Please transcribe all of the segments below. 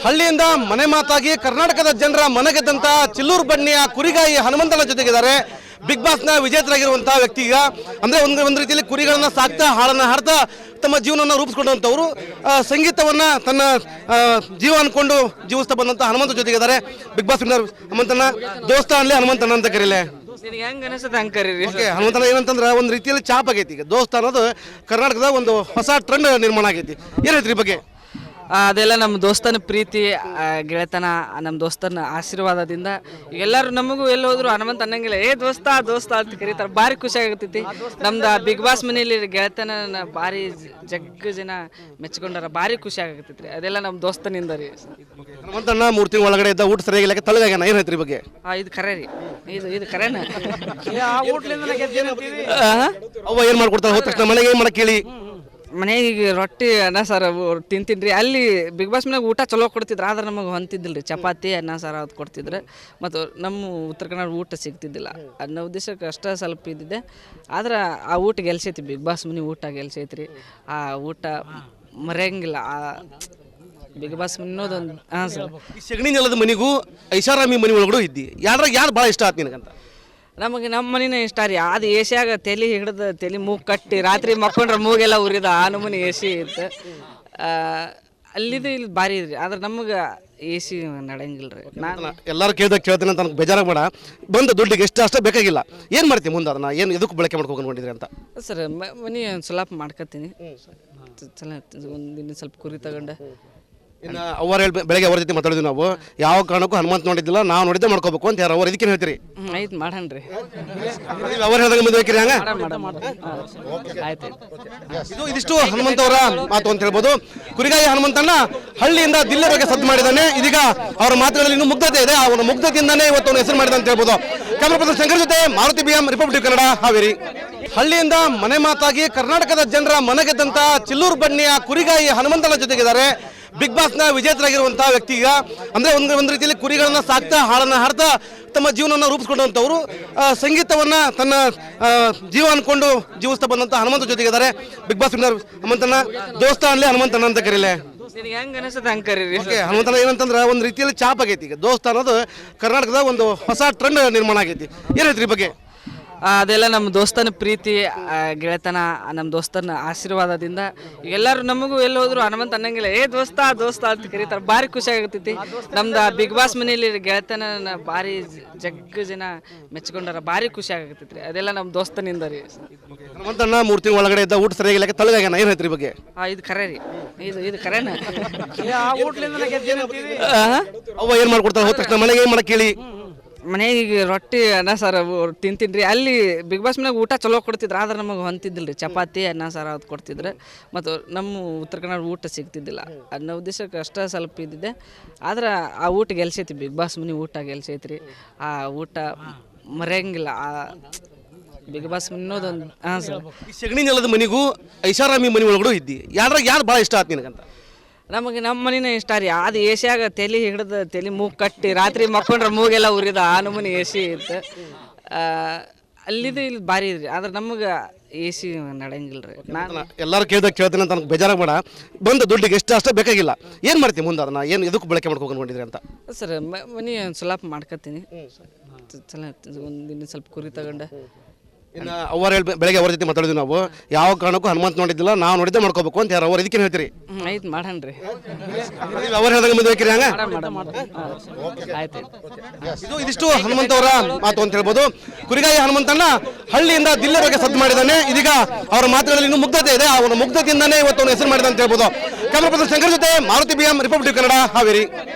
ಹಳ್ಳಿಯಿಂದ ಮನೆ ಮಾತಾಗಿ ಕರ್ನಾಟಕದ ಜನರ ಮನಗೆದ್ದಂತ ಚಿಲ್ಲೂರು ಬನ್ನಿಯ ಕುರಿಗಾಯಿ ಹನುಮಂತನ ಜೊತೆಗಿದ್ದಾರೆ. ಬಿಗ್ ಬಾಸ್ನ ವಿಜೇತರಾಗಿರುವಂತಹ ವ್ಯಕ್ತಿ. ಈಗ ಅಂದ್ರೆ ಒಂದು ರೀತಿಯಲ್ಲಿ ಕುರಿಗಳನ್ನ ಸಾಕ್ತಾ ಹಾಳನ್ನ ಹಾಡ್ತಾ ತಮ್ಮ ಜೀವನವನ್ನು ರೂಪಿಸಿಕೊಂಡಂಥವ್ರು. ಸಂಗೀತವನ್ನ ತನ್ನ ಜೀವ ಅನ್ಕೊಂಡು ಜೀವಿಸ್ತಾ ಬಂದಂತ ಹನುಮಂತ ಜೊತೆಗಿದ್ದಾರೆ. ಬಿಗ್ ಬಾಸ್ ವಿನ್ನರ್ ಹನುಮಂತನ ದೋಸ್ತ ಅನ್ಲಿ ಹನುಮಂತನ ಅಂತ ಕರೀಲೆ. ಹನುಮಂತನ ಏನಂತಂದ್ರೆ ಒಂದು ರೀತಿಯಲ್ಲಿ ಚಾಪ್ ಆಗೈತಿ. ಈಗ ದೋಸ್ತ ಅನ್ನೋದು ಕರ್ನಾಟಕದ ಒಂದು ಹೊಸ ಟ್ರೆಂಡ್ ನಿರ್ಮಾಣ ಆಗೈತಿ. ಏನೈತ್ರಿ ಬಗ್ಗೆ? ಅದೆಲ್ಲ ನಮ್ಮ ದೋಸ್ತನ ಪ್ರೀತಿ, ಗೆಳೆತನ, ನಮ್ಮ ದೋಸ್ತನ ಆಶೀರ್ವಾದದಿಂದ ಎಲ್ಲರೂ ನಮಗೂ ಎಲ್ಲಿ ಹೋದ್ರು ಹನುಮಂತ ಅನ್ನಂಗಿಲ್ಲ, ದೋಸ್ತ ದೋಸ್ತ ಅಂತ ಕರೀತಾರೆ. ಭಾರಿ ಖುಷಿ ಆಗತೈತಿ. ನಮ್ದು ಬಿಗ್ ಬಾಸ್ ಮನೆಯಲ್ಲಿ ಗೆಳೆತನ ಭಾರಿ ಜನ ಮೆಚ್ಕೊಂಡಾರ. ಭಾರಿ ಖುಷಿ ಆಗತೈತ್ರಿ. ಅದೆಲ್ಲ ನಮ್ಮ ದೋಸ್ತನಿಂದ ರೀ. ಹನುಮಂತಣ್ಣ 3 ತಿಂಗಳ ಒಳಗಡೆ ಇದ್ದ ಊಟ ಸರಿಯಾಗಿಲ್ಲ, ತಲೆಗಾಗ್ಯಾನ. ಏನೈತ್ರಿ ಬಗ್ಗೆ? ಇದು ಖರೆ ರೀ. ಇದು ಖರೇನ. ಅವ್ವ ಏನ್ ಮಾಡ್ಕೊಡ್ತಾರೆ ಹೋದ ತಕ್ಷಣ ಮನೆಗೆ ಏನ್ ಮಾಡಕ್ ಕೇಳಿ ಮನೆಗೆ ಈಗ ರೊಟ್ಟಿ ಅನ್ನ ಸಾರು ತಿಂತೀನಿ ರೀ. ಅಲ್ಲಿ ಬಿಗ್ ಬಾಸ್ ಮನ್ಯಾಗ ಊಟ ಚಲೋ ಕೊಡ್ತಿದ್ರು, ಆದ್ರೆ ನಮಗೆ ಹೊಂತಿದ್ದಿಲ್ಲ ರೀ. ಚಪಾತಿ ಅನ್ನ ಸಾರು ಅದು ಕೊಡ್ತಿದ್ರು. ಮತ್ತು ನಮ್ಮ ಉತ್ತರ ಕನ್ನಡ ಊಟ ಸಿಗ್ತಿದ್ದಿಲ್ಲ. ಅನ್ನೋ ಉದ್ದೇಶಕ್ಕೆ ಅಷ್ಟೇ ಸ್ವಲ್ಪ ಇದ್ದಿದ್ದೆ. ಆದ್ರೆ ಆ ಊಟ ಗೆಲ್ಸೈತಿ. ಬಿಗ್ ಬಾಸ್ ಮನೆ ಊಟ ಗೆಲ್ಸೈತ್ರಿ. ಆ ಊಟ ಮರೆಯಂಗಿಲ್ಲ. ಬಿಗ್ ಬಾಸ್ ಅನ್ನೋದೊಂದು ಸರ್. ಸಗಣಿ ನೆಲದ ಮನೆಗೂ ಐಷಾರಾಮಿ ಮನೆ ಒಳಗಡೆ ಇದ್ದಿ, ಯಾರು ಭಾಳ ಇಷ್ಟ ಆಯ್ತು ನಿನಗಂತ? ನಮಗೆ ನಮ್ಮ ಮನೆನೇ ಇಷ್ಟ ರೀ. ಅದು ಏಷ್ಯಾಗ ತಲೆ ಹಿಡಿದು ತಲೆ ಮೂಗು ಕಟ್ಟಿ ರಾತ್ರಿ ಮಕ್ಕೊಂಡ್ರೆ ಮೂಗೆಲ್ಲ ಉರಿದ ಆ ನಮೂನಿ ಎಸಿ ಇತ್ತು. ಅಲ್ಲಿದು ಇಲ್ಲಿ ಭಾರಿ ಇದ್ರಿ. ಆದ್ರೆ ನಮಗೆ ಎಸಿ ನಡೆಯಂಗಿಲ್ಲ ರೀ. ನಾನು ಎಲ್ಲರೂ ಕೇಳ್ತೀನಿ ಅಂತ ನನಗೆ ಬೇಜಾರಾಗ ಬೇಡ. ಬಂದ ದುಡ್ಡಿಗೆ ಎಷ್ಟು ಅಷ್ಟೇ ಬೇಕಾಗಿಲ್ಲ. ಏನು ಮಾಡ್ತೀವಿ ಮುಂದೆ? ಅದನ್ನ ಏನು ಎದಕ್ಕೆ ಬಳಕೆ ಮಾಡ್ಕೊಂಡು ಅನ್ಕೊಂಡಿದ್ರಿ ಅಂತ? ಸರ್ ಮನೆ ಒಂದು ಸ್ವಲ್ಪ ಮಾಡ್ಕೊತೀನಿ. ಚಲೋ ಒಂದಿನ ಸ್ವಲ್ಪ ಕುರಿ ತಗೊಂಡೆ. ಇನ್ನು ಅವ್ರು ಬೆಳಗ್ಗೆ ಅವ್ರ ಜೊತೆ ಮಾತಾಡಿದ್ವಿ ನಾವು. ಯಾವ ಕಾರಣಕ್ಕೂ ಹನುಮಂತ ನೋಡಿದ್ದಿಲ್ಲ, ನಾವು ನೋಡಿದ್ದೆ ಮಾಡ್ಕೋಬೇಕು ಅಂತ ಯಾರು ಅವ್ರು ಇದಕ್ಕೆ ಹೇಳ್ತೀರಿ? ಆಯ್ತು ಮಾಡೋಣ ರೀ. ಅವ್ರು ಹೇಳಿದಾಗ ಮುಂದೆ ಹೋಗ್ತೀರಿ ಹಂಗ? ಆಯ್ತು. ಇದಿಷ್ಟು ಹನುಮಂತ ಅವರ ಮಾತು ಅಂತ ಹೇಳ್ಬೋದು. ಕುರಿಗಾಯಿ ಹನುಮಂತಣ್ಣ ಹಳ್ಳಿಯಿಂದ ದಿಲ್ಲಿವರೆಗೆ ಸದ್ದು ಮಾಡಿದ್ದಾನೆ. ಇದೀಗ ಅವರ ಮಾತುಗಳಲ್ಲಿ ಇನ್ನೂ ಮುಗ್ಧತೆ ಇದೆ. ಅವನ ಮುಗ್ಧತೆಯಿಂದಾನೇ ಇವತ್ತು ಅವನು ಹೆಸರು ಮಾಡಿದ ಅಂತ ಹೇಳ್ಬೋದು. ಕ್ಯಾಮರಾ ಪರ್ಸನ್ ಶಂಕರ್ ಜೊತೆ ಮಾರುತಿ BM, ರಿಪಬ್ಲಿಕ್ ಕನ್ನಡ, ಹಾವೇರಿ. ಹಳ್ಳಿಯಿಂದ ಮನೆ ಮಾತಾಗಿ ಕರ್ನಾಟಕದ ಜನರ ಮನಗೆದ್ದಂತ ಚಿಲ್ಲೂರು ಬನ್ನಿಯ ಕುರಿಗಾಯಿ ಹನುಮಂತನ ಜೊತೆಗಿದ್ದಾರೆ. ಬಿಗ್ ಬಾಸ್ನ ವಿಜೇತರಾಗಿರುವಂತಹ ವ್ಯಕ್ತಿ. ಈಗ ಅಂದ್ರೆ ಒಂದು ರೀತಿಯಲ್ಲಿ ಕುರಿಗಳನ್ನ ಸಾಕ್ತಾ ಹಾಳನ್ನ ಹಾಡ್ತಾ ತಮ್ಮ ಜೀವನವನ್ನು ರೂಪಿಸಿಕೊಂಡಂಥವ್ರು. ಸಂಗೀತವನ್ನ ತನ್ನ ಜೀವ ಅನ್ಕೊಂಡು ಜೀವಿಸ್ತಾ ಬಂದಂತ ಹನುಮಂತ ಜೊತೆಗಿದ್ದಾರೆ. ಬಿಗ್ ಬಾಸ್ ವಿನ್ನರ್ ಹನುಮಂತನ ದೋಸ್ತ ಅನ್ಲಿ ಹನುಮಂತನ ಅಂತ ಕರೀಲೆ. ಹನುಮಂತನ ಏನಂತಂದ್ರೆ ಒಂದು ರೀತಿಯಲ್ಲಿ ಚಾಪ್ ಆಗೈತಿ. ಈಗ ದೋಸ್ತ ಅನ್ನೋದು ಕರ್ನಾಟಕದ ಒಂದು ಹೊಸ ಟ್ರೆಂಡ್ ನಿರ್ಮಾಣ ಆಗೈತಿ. ಏನೈತ್ರಿ ಬಗ್ಗೆ? ಅದೆಲ್ಲ ನಮ್ಮ ದೋಸ್ತನ ಪ್ರೀತಿ, ಗೆಳೆತನ, ನಮ್ಮ ದೋಸ್ತನ ಆಶೀರ್ವಾದದಿಂದ ಎಲ್ಲರೂ ನಮಗೂ ಎಲ್ಲಿ ಹೋದ್ರು ಹನುಮಂತ ಅನ್ನಂಗಿಲ್ಲ, ದೋಸ್ತ ದೋಸ್ತ ಅಂತ ಕರೀತಾರೆ. ಭಾರಿ ಖುಷಿ ಆಗತೈತಿ. ನಮ್ದು ಬಿಗ್ ಬಾಸ್ ಮನೆಯಲ್ಲಿ ಗೆಳೆತನ ಭಾರಿ ಜನ ಮೆಚ್ಕೊಂಡಾರ. ಭಾರಿ ಖುಷಿ ಆಗತೈತ್ರಿ. ಅದೆಲ್ಲ ನಮ್ಮ ದೋಸ್ತನಿಂದ ರೀ. ಹನುಮಂತಣ್ಣ 3 ತಿಂಗಳ ಒಳಗಡೆ ಇದ್ದ ಊಟ ಸರಿಯಾಗಿಲ್ಲ, ತಲೆಗಾಗ್ಯಾನ. ಏನೈತ್ರಿ ಬಗ್ಗೆ? ಇದು ಖರೆ ರೀ. ಇದು ಖರೇನ. ಅವ್ವ ಏನ್ ಮಾಡ್ಕೊಡ್ತಾರೆ ಹೋದ ತಕ್ಷಣ ಮನೆಗೆ ಏನ್ ಮಾಡಕ್ ಕೇಳಿ ಮನೆಗೆ ಈಗ ರೊಟ್ಟಿ ಅನ್ನ ಸಾರು ತಿಂತೀನಿ ರೀ. ಅಲ್ಲಿ ಬಿಗ್ ಬಾಸ್ ಮನ್ಯಾಗ ಊಟ ಚಲೋ ಕೊಡ್ತಿದ್ರು, ಆದ್ರೆ ನಮಗೆ ಹೊಂತಿದ್ದಿಲ್ಲ ರೀ. ಚಪಾತಿ ಅನ್ನ ಸಾರು ಅದು ಕೊಡ್ತಿದ್ರು. ಮತ್ತು ನಮ್ಮ ಉತ್ತರ ಕನ್ನಡ ಊಟ ಸಿಗ್ತಿದ್ದಿಲ್ಲ. ಅನ್ನೋ ಉದ್ದೇಶಕ್ಕೆ ಅಷ್ಟೇ ಸ್ವಲ್ಪ ಇದ್ದಿದ್ದೆ. ಆದ್ರೆ ಆ ಊಟ ಗೆಲ್ಸೈತಿ. ಬಿಗ್ ಬಾಸ್ ಮನೆ ಊಟ ಗೆಲ್ಸೈತ್ರಿ. ಆ ಊಟ ಮರೆಯಂಗಿಲ್ಲ. ಬಿಗ್ ಬಾಸ್ ಅನ್ನೋದೊಂದು ಸರ್. ಸಗಣಿ ನೆಲದ ಮನೆಗೂ ಐಷಾರಾಮಿ ಮನೆ ಒಳಗಡೆ ಇದ್ದಿ, ಯಾರು ಭಾಳ ಇಷ್ಟ ಆಯ್ತು ನಿನಗಂತ? ನಮಗೆ ನಮ್ಮ ಮನೆನೇ ಇಷ್ಟ ರೀ. ಅದು ಏಷ್ಯಾಗ ತಲೆ ಹಿಡಿದು ತಲೆ ಮೂಗು ಕಟ್ಟಿ ರಾತ್ರಿ ಮಕ್ಕೊಂಡ್ರೆ ಮೂಗೆಲ್ಲ ಉರಿದ ಆ ನಮೂನಿ ಎಸಿ ಇತ್ತು. ಅಲ್ಲಿದು ಇಲ್ಲಿ ಭಾರಿ ಇದ್ರಿ. ಆದ್ರೆ ನಮಗೆ ಎಸಿ ನಡೆಯಂಗಿಲ್ಲ ರೀ. ನಾನು ಎಲ್ಲರೂ ಕೇಳ್ತೀನಿ ಅಂತ ನನಗೆ ಬೇಜಾರಾಗ ಬೇಡ. ಬಂದ ದುಡ್ಡಿಗೆ ಎಷ್ಟು ಅಷ್ಟೇ ಬೇಕಾಗಿಲ್ಲ. ಏನು ಮಾಡ್ತೀವಿ ಮುಂದೆ? ಅದನ್ನ ಏನು ಎದಕ್ಕೆ ಬಳಕೆ ಮಾಡ್ಕೊಂಡು ಅನ್ಕೊಂಡಿದ್ರಿ ಅಂತ? ಸರ್ ಮನೆ ಒಂದು ಸ್ವಲ್ಪ ಮಾಡ್ಕೊತೀನಿ. ಚಲೋ ಒಂದಿನ ಸ್ವಲ್ಪ ಕುರಿ ತಗೊಂಡೆ. ಇನ್ನು ಅವ್ರು ಬೆಳಗ್ಗೆ ಅವ್ರ ಜೊತೆ ಮಾತಾಡಿದ್ವಿ ನಾವು. ಯಾವ ಕಾರಣಕ್ಕೂ ಹನುಮಂತ ನೋಡಿದ್ದಿಲ್ಲ, ನಾವು ನೋಡಿದ್ದೆ ಮಾಡ್ಕೋಬೇಕು ಅಂತ ಯಾರು ಅವ್ರು ಇದಕ್ಕೆ ಹೇಳ್ತೀರಿ? ಆಯ್ತು ಮಾಡೋಣ ರೀ. ಅವ್ರು ಹೇಳಿದಾಗ ಮುಂದೆ ಹೋಗ್ತೀರಿ ಹಂಗ? ಆಯ್ತು. ಇದಿಷ್ಟು ಹನುಮಂತ ಅವರ ಮಾತು ಅಂತ ಹೇಳ್ಬೋದು. ಕುರಿಗಾಯಿ ಹನುಮಂತಣ್ಣ ಹಳ್ಳಿಯಿಂದ ದಿಲ್ಲಿವರೆಗೆ ಸದ್ದು ಮಾಡಿದ್ದಾನೆ. ಇದೀಗ ಅವರ ಮಾತುಗಳಲ್ಲಿ ಇನ್ನೂ ಮುಗ್ಧತೆ ಇದೆ. ಅವನ ಮುಗ್ಧತೆಯಿಂದಾನೇ ಇವತ್ತು ಅವನು ಹೆಸರು ಮಾಡಿದ ಅಂತ ಹೇಳ್ಬೋದು. ಕ್ಯಾಮರಾ ಪರ್ಸನ್ ಶಂಕರ್ ಜೊತೆ ಮಾರುತಿ BM, ರಿಪಬ್ಲಿಕ್ ಕನ್ನಡ, ಹಾವೇರಿ.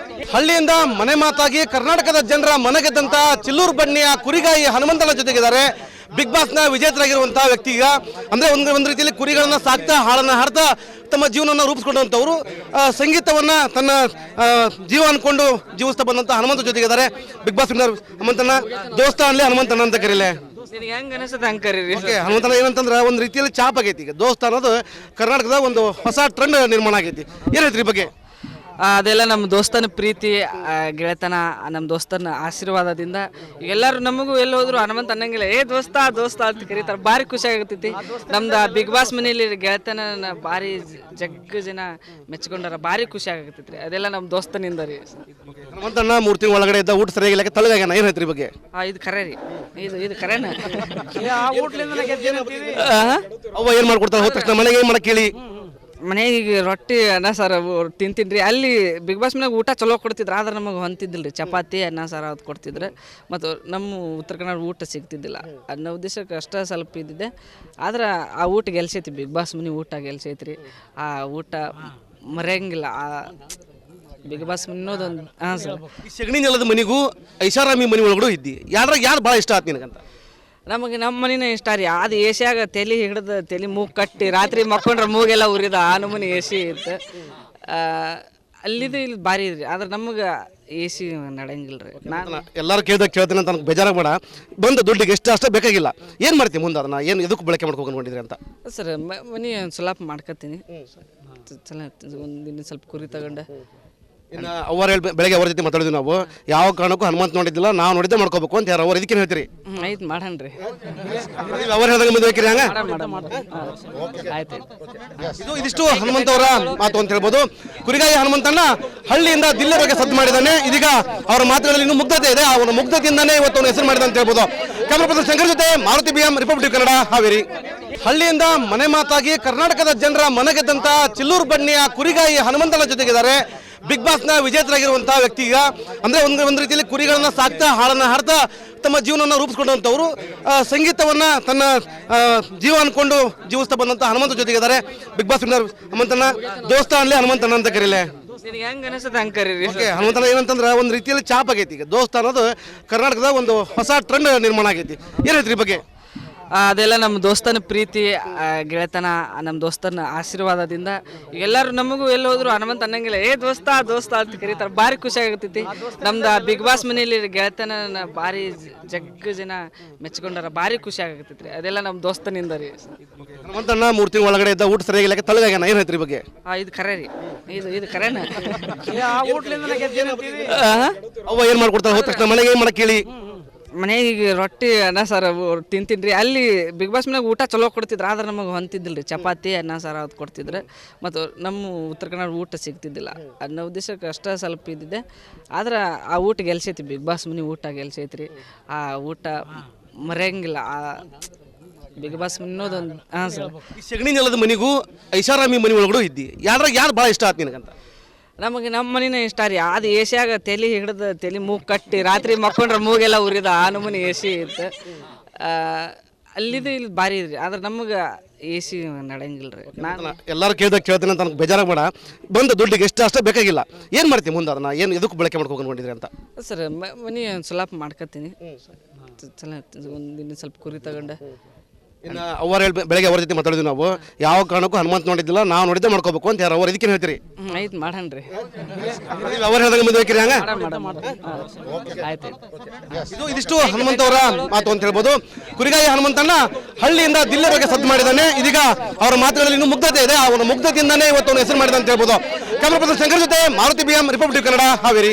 ಹಳ್ಳಿಯಿಂದ ಮನೆ ಮಾತಾಗಿ ಕರ್ನಾಟಕದ ಜನರ ಮನಗೆದ್ದಂತ ಚಿಲ್ಲೂರು ಬನ್ನಿಯ ಕುರಿಗಾಯಿ ಹನುಮಂತನ ಜೊತೆಗಿದ್ದಾರೆ. ಬಿಗ್ ಬಾಸ್ನ ವಿಜೇತರಾಗಿರುವಂತಹ ವ್ಯಕ್ತಿ. ಈಗ ಅಂದ್ರೆ ಒಂದು ರೀತಿಯಲ್ಲಿ ಕುರಿಗಳನ್ನ ಸಾಕ್ತಾ ಹಾಳನ್ನ ಹಾಡ್ತಾ ತಮ್ಮ ಜೀವನವನ್ನು ರೂಪಿಸಿಕೊಂಡಂಥವ್ರು. ಸಂಗೀತವನ್ನ ತನ್ನ ಜೀವ ಅನ್ಕೊಂಡು ಜೀವಿಸ್ತಾ ಬಂದಂತ ಹನುಮಂತ ಜೊತೆಗಿದ್ದಾರೆ. ಬಿಗ್ ಬಾಸ್ ವಿನ್ನರ್ ಹನುಮಂತನ ದೋಸ್ತ ಅನ್ಲಿ ಹನುಮಂತನ ಅಂತ ಕರೀಲೆ. ಹನುಮಂತನ ಏನಂತಂದ್ರೆ ಒಂದು ರೀತಿಯಲ್ಲಿ ಚಾಪ್ ಆಗೈತಿ. ಈಗ ದೋಸ್ತ ಅನ್ನೋದು ಕರ್ನಾಟಕದ ಒಂದು ಹೊಸ ಟ್ರೆಂಡ್ ನಿರ್ಮಾಣ ಆಗೈತಿ. ಏನೈತ್ರಿ ಬಗ್ಗೆ? ಅದೆಲ್ಲ ನಮ್ಮ ದೋಸ್ತನ ಪ್ರೀತಿ ಗೆಳೆತನ ನಮ್ಮ ದೋಸ್ತನ ಆಶೀರ್ವಾದದಿಂದ ಎಲ್ಲರೂ ನಮಗೂ ಎಲ್ಲಿ ಹೋದ್ರು ಹನುಮಂತ ಅನ್ನಂಗಿಲ್ಲ ದೋಸ್ತ ದೋಸ್ತ ಅಂತ ಕರೀತಾರೆ. ಭಾರಿ ಖುಷಿ ಆಗತೈತಿ. ನಮ್ದು ಬಿಗ್ ಬಾಸ್ ಮನೇಲಿ ಗೆಳೆತನ ಭಾರಿ ಜಗ್ಗ ಜನ ಮೆಚ್ಕೊಂಡಾರ. ಭಾರಿ ಖುಷಿ ಆಗತೈತಿ ರೀ. ಅದೆಲ್ಲ ನಮ್ಮ ದೋಸ್ತನಿಂದ ರೀ. ಹನುಮಂತಣ್ಣ 3 ತಿಂಗಳ ಒಳಗಡೆ ಇದ್ದ ಊಟ ಸರಿಯಾಗಿಲ್ಲ ತಳಗಾಗ್ಯಾನ, ಏನು ಹೇಳ್ತೀರಿ ಬಗ್ಗೆ? ಇದು ಖರೆ ರೀ. ಇದು ಖರೇನ ಅವ್ವ ಏನು ಮಾಡ್ಕೊಡ್ತಾರೆ ಹೋದ ತಕ್ಷಣ ಮನೆಗೆ ಏನು ಮಾಡಕ್ಕೆ ಹೇಳಿ? ಮನೆಗೆ ರೊಟ್ಟಿ ಅನ್ನ ಸಾರು ತಿಂತೀನಿ. ಅಲ್ಲಿ ಬಿಗ್ ಬಾಸ್ ಮನ್ಯಾಗ ಊಟ ಚಲೋ ಕೊಡ್ತಿದ್ರು, ಆದ್ರೆ ನಮಗೆ ಹೊಂತಿದ್ದಿಲ್ಲ ರೀ. ಚಪಾತಿ ಅನ್ನ ಸಾರು ಅದು ಕೊಡ್ತಿದ್ರು. ಮತ್ತು ನಮ್ಮ ಉತ್ತರ ಕನ್ನಡ ಊಟ ಸಿಗ್ತಿದ್ದಿಲ್ಲ. ಅನ್ನೋ ಉದ್ದೇಶಕ್ಕೆ ಅಷ್ಟೇ ಸ್ವಲ್ಪ ಇದ್ದಿದ್ದೆ. ಆದ್ರೆ ಆ ಊಟ ಗೆಲ್ಸೈತಿ, ಬಿಗ್ ಬಾಸ್ ಮನೆ ಊಟ ಗೆಲ್ಸೈತಿ ರೀ. ಆ ಊಟ ಮರೆಯಂಗಿಲ್ಲ. ಬಿಗ್ ಬಾಸ್ ಅನ್ನೋದೊಂದು ಹಾಂ ಸರ್. ಈ ಸಗಣಿ ನೆಲದ ಮನೆಗೂ ಐಷಾರಾಮಿ ಮನೆ ಒಳಗಡೆ ಇದ್ದಿ, ಯಾರು ಭಾಳ ಇಷ್ಟ ಆಯ್ತು ನಿನಗಂತ? ನಮಗೆ ನಮ್ಮ ಮನೆನೇ ಇಷ್ಟ ರೀ. ಅದು ಏಷ್ಯಾಗ ತಲೆ ಹಿಡಿದು ತಲೆ ಮೂಗು ಕಟ್ಟಿ ರಾತ್ರಿ ಮಕ್ಕೊಂಡ್ರೆ ಮೂಗೆಲ್ಲ ಉರಿದ ಆ ನಮೂನಿ ಎ ಸಿ ಇತ್ತು. ಅಲ್ಲಿದು ಇಲ್ಲಿ ಭಾರಿ ರೀ. ಆದ್ರೆ ನಮಗೆ ಎ ಸಿ ನಡೆಯಂಗಿಲ್ಲ ರೀ. ನಾನು ಎಲ್ಲರೂ ಕೇಳ್ತೀನಿ ಅಂತ ನನಗೆ ಬೇಜಾರಾಗ ಬೇಡ. ಬಂದು ದುಡ್ಡಿಗೆ ಎಷ್ಟು ಅಷ್ಟೇ ಬೇಕಾಗಿಲ್ಲ, ಏನು ಮಾಡ್ತೀವಿ ಮುಂದೆ ಅದನ್ನ ಏನು ಎದಕ್ಕೆ ಬಳಕೆ ಮಾಡ್ಕೊಂಡು ಕೊಂಡಿದ್ರಿ ಅಂತ? ಸರ್ ಮನೆ ಒಂದು ಸ್ವಲ್ಪ ಮಾಡ್ಕೊತೀನಿ. ಚಲೋ ಒಂದಿನ ಸ್ವಲ್ಪ ಕುರಿ ತಗೊಂಡು ಇನ್ನು ಅವ್ರು ಬೆಳಗ್ಗೆ ಅವ್ರ ಜೊತೆ ಮಾತಾಡಿದ್ವಿ ನಾವು. ಯಾವ ಕಾರಣಕ್ಕೂ ಹನುಮಂತ ನೋಡಿದ್ದಿಲ್ಲ, ನಾವು ನೋಡಿದ್ದೆ ಮಾಡ್ಕೋಬೇಕು ಅಂತ ಯಾರು ಅವ್ರು ಇದಕ್ಕೇನು ಹೇಳ್ತೀರಿ? ಆಯ್ತು ಮಾಡೋಣ ರೀ. ಅವ್ರು ಹೇಳ್ದಂಗೆ ಮುಂದೆ ಹೋಗ್ತೀರಿ ಹಂಗೆ? ಆಯ್ತು. ಇದಿಷ್ಟು ಹನುಮಂತ ಅವರ ಮಾತು ಅಂತ ಹೇಳ್ಬೋದು. ಕುರಿಗಾಯಿ ಹನುಮಂತಣ್ಣ ಹಳ್ಳಿಯಿಂದ ದಿಲ್ಲಿವರೆಗೆ ಸದ್ದು ಮಾಡಿದ್ದಾನೆ. ಇದೀಗ ಅವರ ಮಾತುಗಳಲ್ಲಿ ಇನ್ನೂ ಮುಗ್ಧತೆ ಇದೆ. ಅವನ ಮುಗ್ಧತೆಯಿಂದಾನೇ ಇವತ್ತು ಅವನು ಹೆಸರು ಮಾಡಿದ ಅಂತ ಹೇಳ್ಬೋದು. ಕ್ಯಾಮರಾ ಪರ್ಸನ್ ಶಂಕರ್ ಜೊತೆ ಮಾರುತಿ BM, ರಿಪಬ್ಲಿಕ್ ಕನ್ನಡ, ಹಾವೇರಿ. ಹಳ್ಳಿಯಿಂದ ಮನೆ ಮಾತಾಗಿ ಕರ್ನಾಟಕದ ಜನರ ಮನಗೆದ್ದಂತ ಚಿಲ್ಲೂರು ಬನ್ನಿಯ ಕುರಿಗಾಯಿ ಹನುಮಂತನ ಜೊತೆಗಿದ್ದಾರೆ ಬಿಗ್ ಬಾಸ್ನ ವಿಜೇತರಾಗಿರುವಂತಹ ವ್ಯಕ್ತಿ. ಈಗ ಅಂದ್ರೆ ಒಂದು ರೀತಿಯಲ್ಲಿ ಕುರಿಗಳನ್ನ ಸಾಕ್ತಾ ಹಾಡನ್ನ ಹಾಡ್ತಾ ತಮ್ಮ ಜೀವನವನ್ನು ರೂಪಿಸ್ಕೊಂಡಂಥವ್ರು, ಸಂಗೀತವನ್ನ ತನ್ನ ಜೀವ ಅನ್ಕೊಂಡು ಜೀವಿಸ್ತಾ ಬಂದಂತ ಹನುಮಂತ ಜೊತೆಗಿದ್ದಾರೆ. ಬಿಗ್ ಬಾಸ್ ವಿನ್ನರ್ ಹನುಮಂತಣ್ಣ, ದೋಸ್ತ ಅನ್ಲಿ ಹನುಮಂತಣ್ಣ ಅಂತ ಕರೀಲೆ. ನಿನಗೆ ಹೆಂಗೆ ಅನಿಸುತ್ತೆ ಹಂಗೆ ಕರೀರಿ. ಹನುಮಂತಣ್ಣ ಏನಂತಂದ್ರೆ ಒಂದು ರೀತಿಯಲ್ಲಿ ಚಾಪ್ ಆಗೈತಿ. ಈಗ ದೋಸ್ತ ಅನ್ನೋದು ಕರ್ನಾಟಕದ ಒಂದು ಹೊಸ ಟ್ರೆಂಡ್ ನಿರ್ಮಾಣ ಆಗೈತಿ. ಏನು ಹೇಳ್ತೀರಿ ಈ ಬಗ್ಗೆ? ಅದೆಲ್ಲ ನಮ್ಮ ದೋಸ್ತನ ಪ್ರೀತಿ ಗೆಳೆತನ ನಮ್ಮ ದೋಸ್ತನ ಆಶೀರ್ವಾದದಿಂದ ಎಲ್ಲರೂ ನಮಗೂ ಎಲ್ಲಿ ಹೋದ್ರು ಹನುಮಂತ ಅನ್ನಂಗಿಲ್ಲ ದೋಸ್ತ ದೋಸ್ತ ಅಂತ ಕರೀತಾರೆ. ಭಾರಿ ಖುಷಿ ಆಗತೈತಿ. ನಮ್ದು ಬಿಗ್ ಬಾಸ್ ಮನೇಲಿ ಗೆಳೆತನ ಭಾರಿ ಜಗ್ಗ ಜನ ಮೆಚ್ಕೊಂಡಾರ. ಭಾರಿ ಖುಷಿ ಆಗತೈತಿ ರೀ. ಅದೆಲ್ಲ ನಮ್ಮ ದೋಸ್ತನಿಂದ ರೀ. ಹನುಮಂತಣ್ಣ 3 ತಿಂಗಳ ಒಳಗಡೆ ಇದ್ದ ಊಟ ಸರಿಯಾಗಿಲ್ಲ ತಳಗಾಗ್ಯಾನ, ಏನು ಹೇಳ್ತೀರಿ ಬಗ್ಗೆ? ಇದು ಖರೆ ರೀ. ಇದು ಖರೇನ ಅವ್ವ ಏನು ಮಾಡ್ಕೊಡ್ತಾರೆ ಹೋದ ತಕ್ಷಣ ಮನೆಗೆ ಏನು ಮಾಡಕ್ಕೆ ಹೇಳಿ? ಮನೆಗೆ ರೊಟ್ಟಿ ಅನ್ನ ಸಾರು ತಿಂತೀನಿ ರೀ. ಅಲ್ಲಿ ಬಿಗ್ ಬಾಸ್ ಮನ್ಯಾಗ ಊಟ ಚಲೋ ಕೊಡ್ತಿದ್ರು, ಆದ್ರೆ ನಮಗೆ ಹೊಂತಿದ್ದಿಲ್ಲ ರೀ. ಚಪಾತಿ ಅನ್ನ ಸಾರು ಅದು ಕೊಡ್ತಿದ್ರು. ಮತ್ತು ನಮ್ಮ ಉತ್ತರ ಕನ್ನಡ ಊಟ ಸಿಗ್ತಿದ್ದಿಲ್ಲ. ಅನ್ನೋ ಉದ್ದೇಶಕ್ಕೆ ಅಷ್ಟೇ ಸ್ವಲ್ಪ ಇದ್ದಿದ್ದೆ. ಆದ್ರೆ ಆ ಊಟ ಗೆಲ್ಸೈತಿ, ಬಿಗ್ ಬಾಸ್ ಮನೆ ಊಟ ಗೆಲ್ಸೈತಿ ರೀ. ಆ ಊಟ ಮರೆಯಂಗಿಲ್ಲ. ಬಿಗ್ ಬಾಸ್ ಅನ್ನೋದೊಂದು ಹಾಂ ಸರ್. ಈ ಸಗಣಿ ನೆಲದ ಮನೆಗೂ ಐಷಾರಾಮಿ ಮನೆ ಒಳಗಡೆ ಇದ್ದಿ, ಯಾರು ಭಾಳ ಇಷ್ಟ ಆಯ್ತು ನಿನಗಂತ? ನಮಗೆ ನಮ್ಮ ಮನೆನೇ ಇಷ್ಟ ರೀ. ಅದು ಏಷ್ಯಾಗ ತಲೆ ಹಿಡಿದು ತಲೆ ಮೂಗು ಕಟ್ಟಿ ರಾತ್ರಿ ಮಕ್ಕೊಂಡ್ರೆ ಮೂಗೆಲ್ಲ ಉರಿದ ಆ ನಮೂನಿ ಎ ಸಿ ಇತ್ತು. ಅಲ್ಲಿದು ಇಲ್ಲಿ ಭಾರಿ ರೀ. ಆದ್ರೆ ನಮಗೆ ಎ ಸಿ ನಡೆಯಂಗಿಲ್ಲ ರೀ. ನಾನು ಎಲ್ಲರೂ ಕೇಳ್ತೀನಿ ಅಂತ ನನಗೆ ಬೇಜಾರಾಗ ಬೇಡ. ಬಂದು ದುಡ್ಡಿಗೆ ಎಷ್ಟು ಅಷ್ಟೇ ಬೇಕಾಗಿಲ್ಲ, ಏನು ಮಾಡ್ತೀವಿ ಮುಂದೆ ಅದನ್ನ ಏನು ಎದಕ್ಕೆ ಬಳಕೆ ಮಾಡ್ಕೊಂಡು ಕೊಂಡಿದ್ರಿ ಅಂತ? ಸರ್ ಮನೆ ಒಂದು ಸ್ವಲ್ಪ ಮಾಡ್ಕೊತೀನಿ. ಚಲೋ ಒಂದಿನ ಸ್ವಲ್ಪ ಕುರಿ ತಗೊಂಡು ಇನ್ನು ಅವ್ರು ಬೆಳಗ್ಗೆ ಅವ್ರ ಜೊತೆ ಮಾತಾಡಿದ್ವಿ ನಾವು. ಯಾವ ಕಾರಣಕ್ಕೂ ಹನುಮಂತ ನೋಡಿದ್ದಿಲ್ಲ, ನಾವು ನೋಡಿದ್ದೆ ಮಾಡ್ಕೋಬೇಕು ಅಂತ ಯಾರು ಅವ್ರು ಇದಕ್ಕೇನು ಹೇಳ್ತೀರಿ? ಆಯ್ತು ಮಾಡೋಣ ರೀ. ಅವ್ರು ಹೇಳ್ದಂಗೆ ಮುಂದೆ ಹೋಗ್ತೀರಿ ಹಂಗೆ? ಆಯ್ತು. ಇದಿಷ್ಟು ಹನುಮಂತ ಅವರ ಮಾತು ಅಂತ ಹೇಳ್ಬೋದು. ಕುರಿಗಾಯಿ ಹನುಮಂತಣ್ಣ ಹಳ್ಳಿಯಿಂದ ದಿಲ್ಲಿವರೆಗೆ ಸದ್ದು ಮಾಡಿದ್ದಾನೆ. ಇದೀಗ ಅವರ ಮಾತುಗಳಲ್ಲಿ ಇನ್ನೂ ಮುಗ್ಧತೆ ಇದೆ. ಅವನ ಮುಗ್ಧತೆಯಿಂದಾನೇ ಇವತ್ತು ಅವನು ಹೆಸರು ಮಾಡಿದ ಅಂತ ಹೇಳ್ಬೋದು. ಕ್ಯಾಮರಾ ಪರ್ಸನ್ ಶಂಕರ್ ಜೊತೆ ಮಾರುತಿ BM, ರಿಪಬ್ಲಿಕ್ ಕನ್ನಡ, ಹಾವೇರಿ.